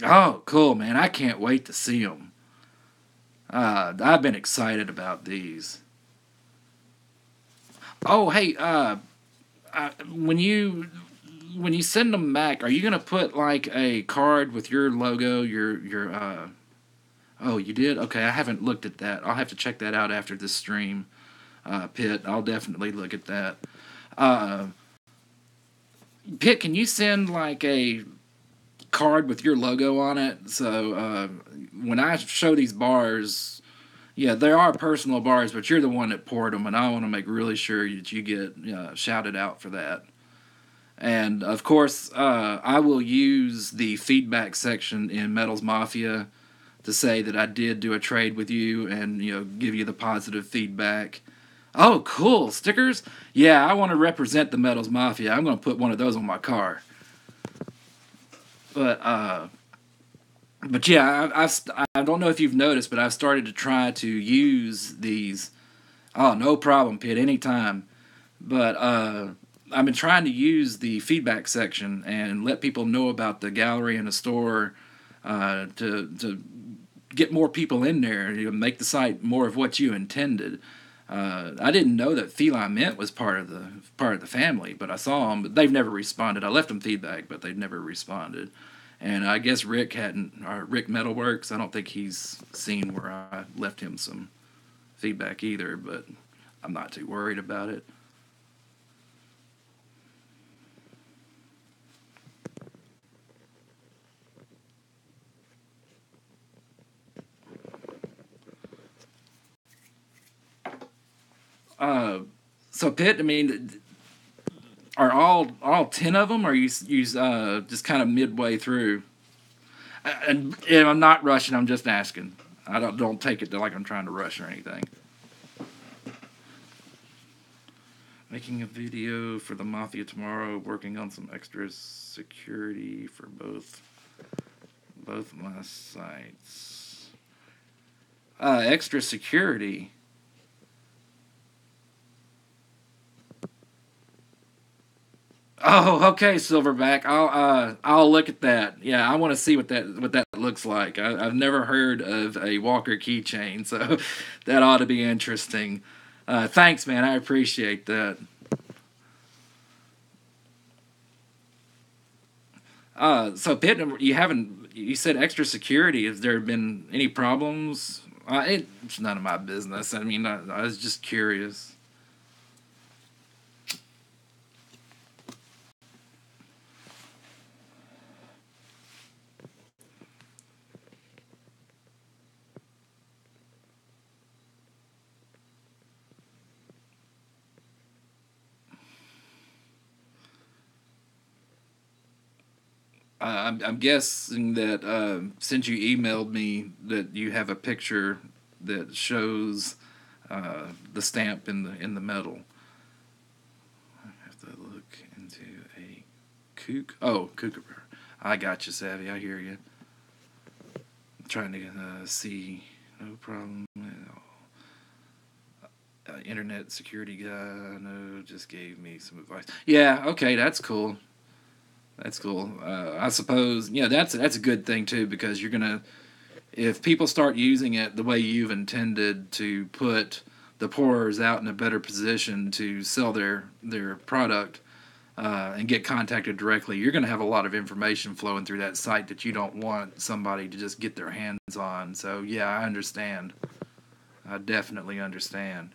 Oh, cool, man. I can't wait to see them. I've been excited about these. Oh, hey, when you send them back, are you gonna put like a card with your logo, your? Oh, you did? Okay, I haven't looked at that. I'll have to check that out after this stream. Pitt, I'll definitely look at that. Uh, Pitt, can you send like a card with your logo on it? So when I show these bars, yeah, there are personal bars, but you're the one that poured them, and I want to make really sure that you get shouted out for that. And of course, I will use the feedback section in Metals Mafia to say that I did do a trade with you and give you the positive feedback. Oh, cool stickers! Yeah, I want to represent the Metals Mafia. I'm going to put one of those on my car. But but yeah, I don't know if you've noticed, but I've started to try to use these. Oh, no problem, Pit. Anytime. But I've been trying to use the feedback section and let people know about the gallery and the store to get more people in there, make the site more of what you intended. I didn't know that Feline Mint was part of the family, but I saw them. But they've never responded. I left them feedback, but they've never responded. And I guess Rick hadn't, or Rick Metalworks. I don't think he's seen where I left him some feedback either. But I'm not too worried about it. Uh, so Pitt, I mean, are all 10 of them? Or you just kind of midway through? And I'm not rushing. I'm just asking. I don't take it to like I'm trying to rush or anything. Making a video for the Mafia tomorrow. Working on some extra security for both my sites. Extra security. Oh, okay, Silverback. I'll look at that. Yeah, I want to see what that looks like. I've never heard of a Walker keychain, so that ought to be interesting. Thanks, man. I appreciate that. So Pitt, you said extra security. Has there been any problems? It's none of my business. I mean, I was just curious. I'm guessing that since you emailed me that you have a picture that shows the stamp in the metal. I have to look into a kook. Oh, kookaburra. I got you, Savvy. I hear you. I'm trying to see. No problem. Internet security guy I know just gave me some advice. Yeah, okay, that's cool. That's cool. I suppose that's a good thing too because you're gonna if people start using it the way you've intended to put the pourers out in a better position to sell their product and get contacted directly, you're going to have a lot of information flowing through that site that you don't want somebody to just get their hands on. So yeah, I understand. I definitely understand.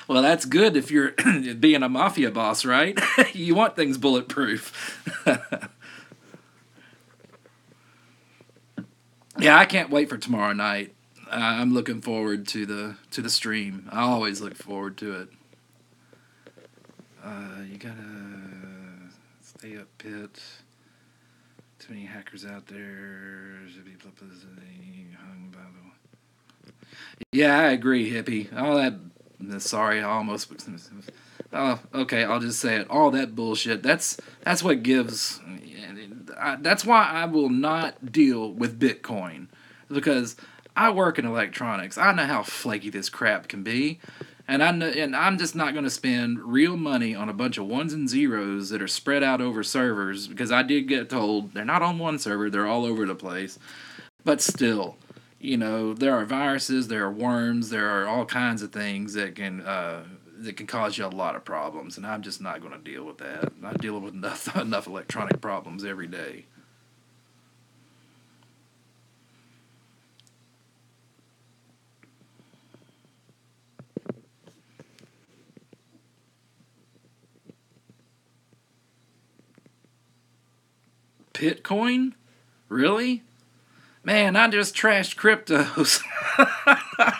Well, that's good if you're being a mafia boss, right? You want things bulletproof. Yeah, I can't wait for tomorrow night. I'm looking forward to the stream. I always look forward to it. You gotta stay up, Pit. Too many hackers out there. Should be publicity hung by the. Yeah, I agree, hippie. All that. Sorry, I almost. Oh, okay. I'll just say it. All that bullshit. That's what gives. That's why I will not deal with Bitcoin, because I work in electronics. I know how flaky this crap can be, and I know, and I'm just not going to spend real money on a bunch of ones and zeros that are spread out over servers. Because I did get told they're not on one server; they're all over the place. But still, there are viruses, there are worms, there are all kinds of things that can cause you a lot of problems, and I'm just not going to deal with that. I deal with enough electronic problems every day. Bitcoin? Really? Man, I just trashed cryptos.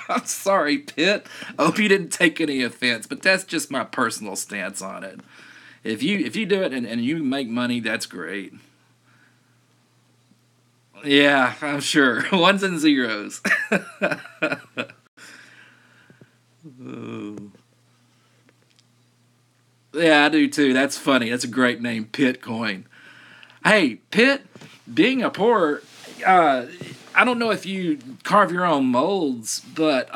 I'm sorry, Pitt. I hope you didn't take any offense, but that's just my personal stance on it. If you do it and you make money, that's great. Yeah, I'm sure. Ones and zeros. Ooh. Yeah, I do too. That's funny. That's a great name, Pitcoin. Hey, Pitt, being a poor, uh, I don't know if you carve your own molds, but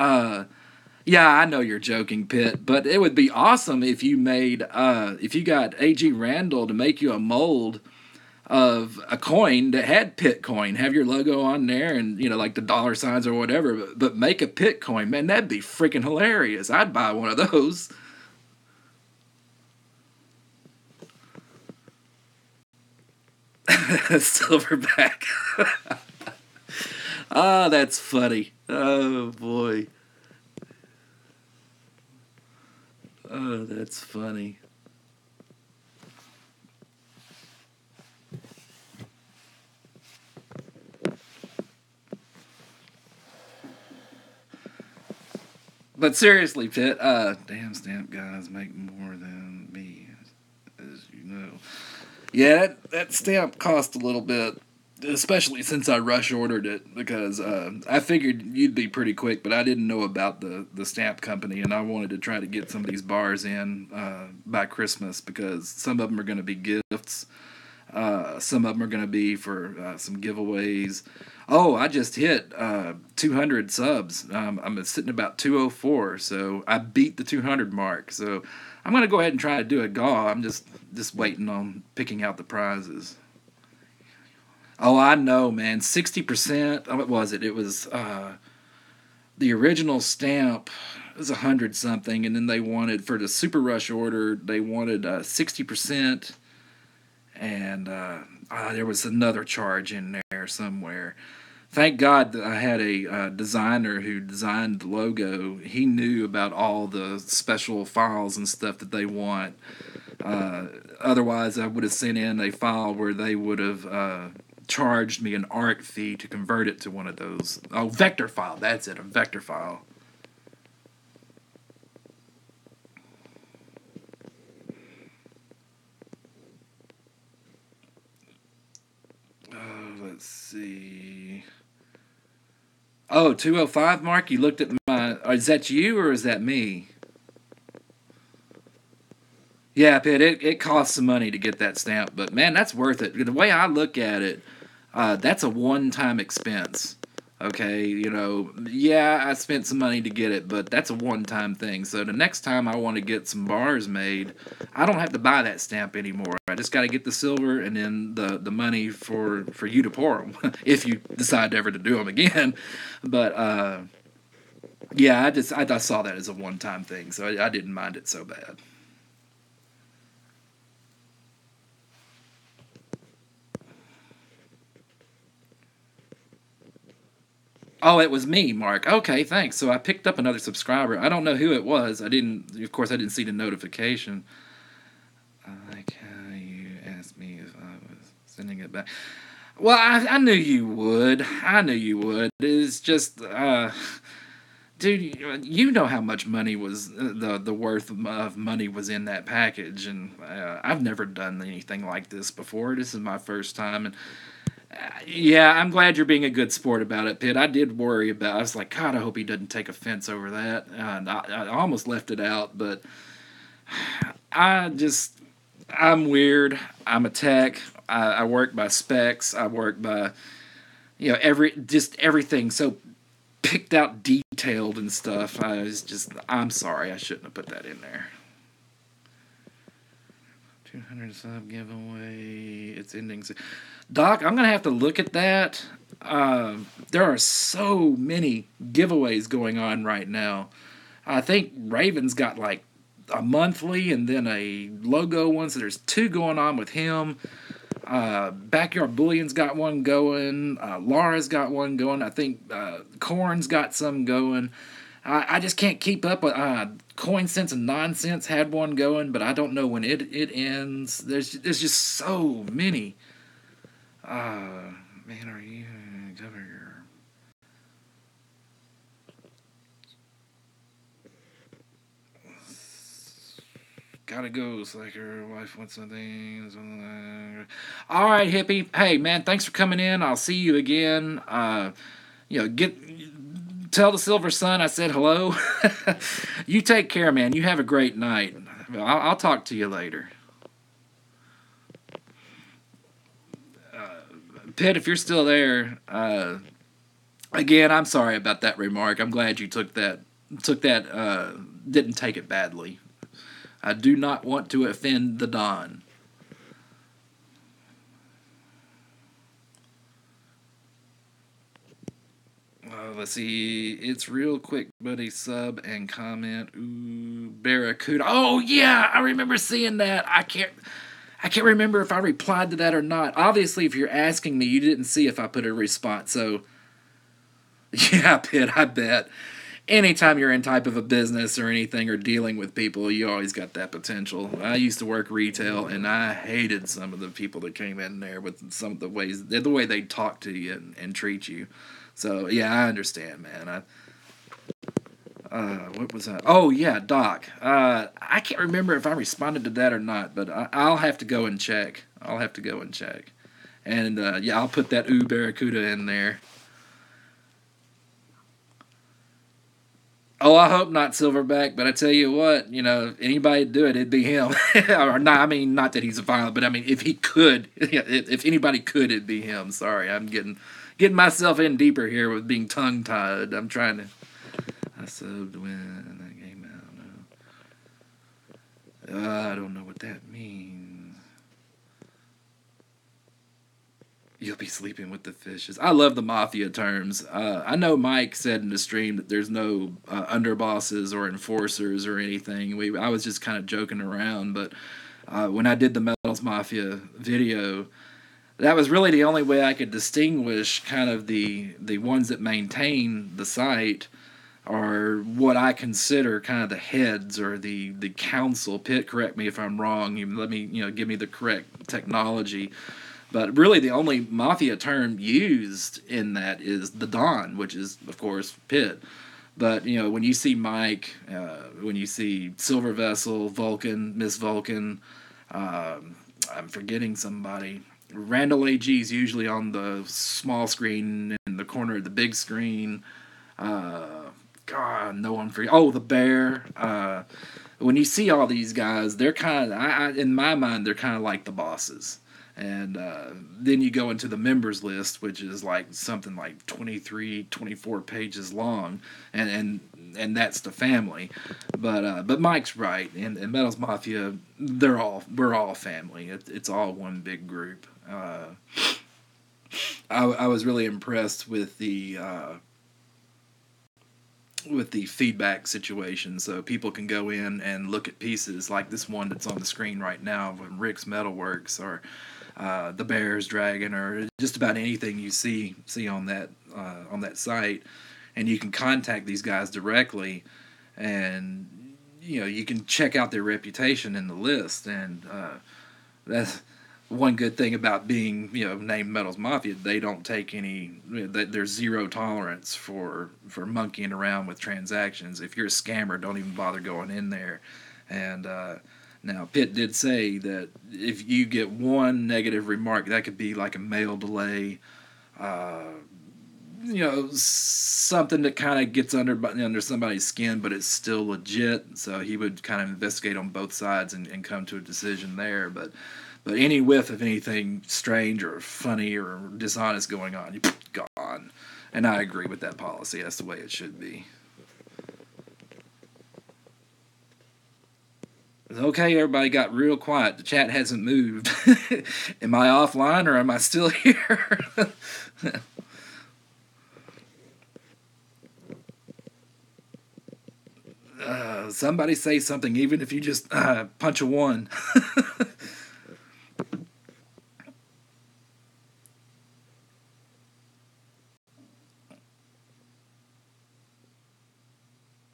yeah, I know you're joking, Pitt. But it would be awesome if you got A.G. Randall to make you a mold of a coin that had Pitcoin, have your logo on there, and like the dollar signs or whatever. But make a Pitcoin, man, that'd be freaking hilarious. I'd buy one of those. Silverback. Ah, that's funny. Oh boy. Oh, that's funny. But seriously, Pitt, damn stamp guys make more than me, as you know. Yeah, that stamp cost a little bit, especially since I rush ordered it, because I figured you'd be pretty quick, but I didn't know about the stamp company, and I wanted to try to get some of these bars in by Christmas, because some of them are going to be gifts. Some of them are going to be for some giveaways. Oh, I just hit 200 subs. I'm sitting about 204, so I beat the 200 mark. So I'm going to go ahead and try to do a gaw. I'm just waiting on picking out the prizes. Oh, I know, man. 60%. What was it? It was the original stamp was 100 something, and then they wanted for the Super Rush order, they wanted 60%, and there was another charge in there somewhere. Thank God that I had a designer who designed the logo. He knew about all the special files and stuff that they want. Otherwise, I would have sent in a file where they would have charged me an ARC fee to convert it to one of those. Oh, vector file. That's it, a vector file. Oh, let's see. Oh, 205, Mark, you looked at my. Is that you or is that me? Yeah, Pitt, it costs some money to get that stamp, but man, that's worth it. The way I look at it, that's a one time expense. Okay, yeah, I spent some money to get it, but that's a one time thing. So the next time I want to get some bars made, I don't have to buy that stamp anymore. I just got to get the silver and then the money for you to pour them if you decide ever to do them again. But yeah, I saw that as a one time thing, so I didn't mind it so bad. Oh, it was me, Mark. Okay, thanks. So I picked up another subscriber. I don't know who it was. Of course, I didn't see the notification. Like how you asked me if I was sending it back. Well, I knew you would. I knew you would. It's just, dude, you know how much money was the worth of money was in that package, and I've never done anything like this before. This is my first time, Yeah, I'm glad you're being a good sport about it, Pitt. I did worry about. I was like, God, I hope he doesn't take offense over that. And I almost left it out, but I just, I'm weird. I'm a tech. I work by specs. I work by, just everything so picked out, detailed and stuff. I'm sorry. I shouldn't have put that in there. 200 sub giveaway. It's ending. Doc, I'm gonna have to look at that. There are so many giveaways going on right now. I think Raven's got like a monthly and then a logo one, so there's two going on with him. Backyard Bullion's got one going. Laura's got one going. I think Corn's got some going. I just can't keep up with Coin Sense and Nonsense had one going, but I don't know when it ends. There's just so many. Man, are you cover your? Gotta go. It's like her wife wants something. All right, hippie. Hey, man, thanks for coming in. I'll see you again. Get tell the Silver Sun I said hello. You take care, man. You have a great night. I'll talk to you later. Pitt, if you're still there, again, I'm sorry about that remark. I'm glad you took that, didn't take it badly. I do not want to offend the Don. Let's see. It's real quick, buddy. Sub and comment. Ooh, Barracuda. Oh yeah, I remember seeing that. I can't remember if I replied to that or not. Obviously, if you're asking me, you didn't see if I put a response. So yeah, Pitt, I bet. Anytime you're in type of a business or anything or dealing with people, you always got that potential. I used to work retail, and I hated some of the people that came in there with some of the way they talk to you and treat you. So yeah, I understand, man. What was that? Oh yeah, Doc. I can't remember if I responded to that or not, but I'll have to go and check. I'll have to go and check. And yeah, I'll put that Ooh Barracuda in there. Oh, I hope not Silverback, but I tell you what, anybody do it, it'd be him. Or not, I mean, not that he's a violent, but I mean, if he could, if anybody could, it'd be him. Sorry, I'm getting myself in deeper here with being tongue tied. I'm trying to. I subbed when that came out. I don't know what that means. You'll be sleeping with the fishes. I love the mafia terms. I know Mike said in the stream that there's no underbosses or enforcers or anything. I was just kind of joking around, but when I did the Metals Mafia video, that was really the only way I could distinguish kind of the ones that maintain the site are what I consider kind of the heads or the council. Pitt, correct me if I'm wrong. Let me give me the correct technology. But really, the only mafia term used in that is the Don, which is, of course, Pitt. But, when you see Mike, when you see Silver Vessel, Vulcan, Miss Vulcan, I'm forgetting somebody. Randall AG is usually on the small screen in the corner of the big screen. God, no one forget. Oh, the Bear. When you see all these guys, they're kind of, in my mind, they're kind of like the bosses. And then you go into the members list, which is like something like 23, 24 pages long, and that's the family. But Mike's right. In Metals Mafia, we're all family. It's all one big group. I was really impressed with the feedback situation, so people can go in and look at pieces like this one that's on the screen right now from Rick's Metalworks, or the Bears Dragon, or just about anything you see on that site, and you can contact these guys directly, and you can check out their reputation in the list, and that's one good thing about being named Metals Mafia. They don't take any. There's zero tolerance for monkeying around with transactions. If you're a scammer, don't even bother going in there. And Now, Pitt did say that if you get one negative remark, that could be like a mail delay, uh, something that kind of gets under somebody's skin, but it's still legit. So he would kind of investigate on both sides and come to a decision there. But any whiff of anything strange or funny or dishonest going on, you gone. And I agree with that policy. That's the way it should be. Okay, everybody got real quiet. The chat hasn't moved. Am I offline or am I still here? Somebody say something, even if you just punch a one.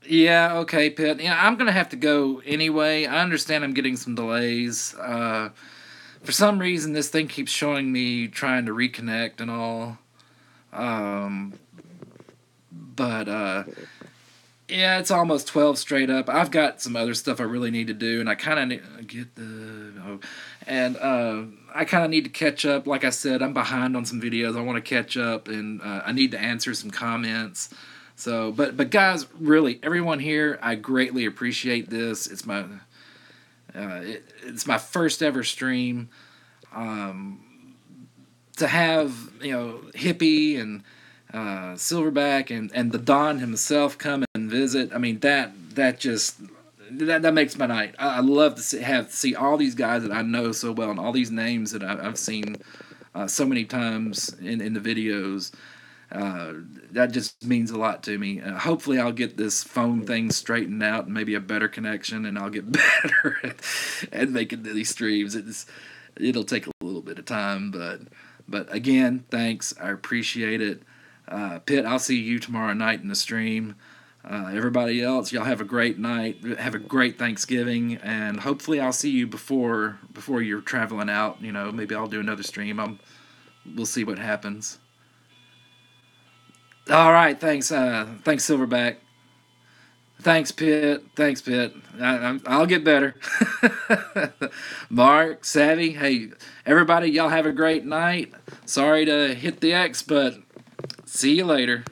Yeah, okay, Pitt. Yeah, I'm gonna have to go anyway. I understand I'm getting some delays. For some reason, this thing keeps showing me trying to reconnect and all. Um, but yeah, it's almost 12 straight up. I've got some other stuff I really need to do, and I kind of get the. Oh, and I kind of need to catch up. Like I said, I'm behind on some videos. I want to catch up, and I need to answer some comments. So, but guys, really, everyone here, I greatly appreciate this. It's my first ever stream. Um, to have Hippie and Silverback and the Don himself come and visit. I mean that makes my night. I love to see all these guys that I know so well and all these names that I've seen so many times in the videos. Uh, that just means a lot to me. Hopefully, I'll get this phone thing straightened out and maybe a better connection, and I'll get better at making these streams. It'll take a little bit of time, but again, thanks. I appreciate it. Pitt, I'll see you tomorrow night in the stream. Everybody else, y'all have a great night. Have a great Thanksgiving, and hopefully, I'll see you before you're traveling out. Maybe I'll do another stream. We'll see what happens. All right, thanks Silverback. Thanks Pitt. Thanks Pitt. I'll get better. Mark, Savvy, hey everybody, y'all have a great night. Sorry to hit the X, but see you later.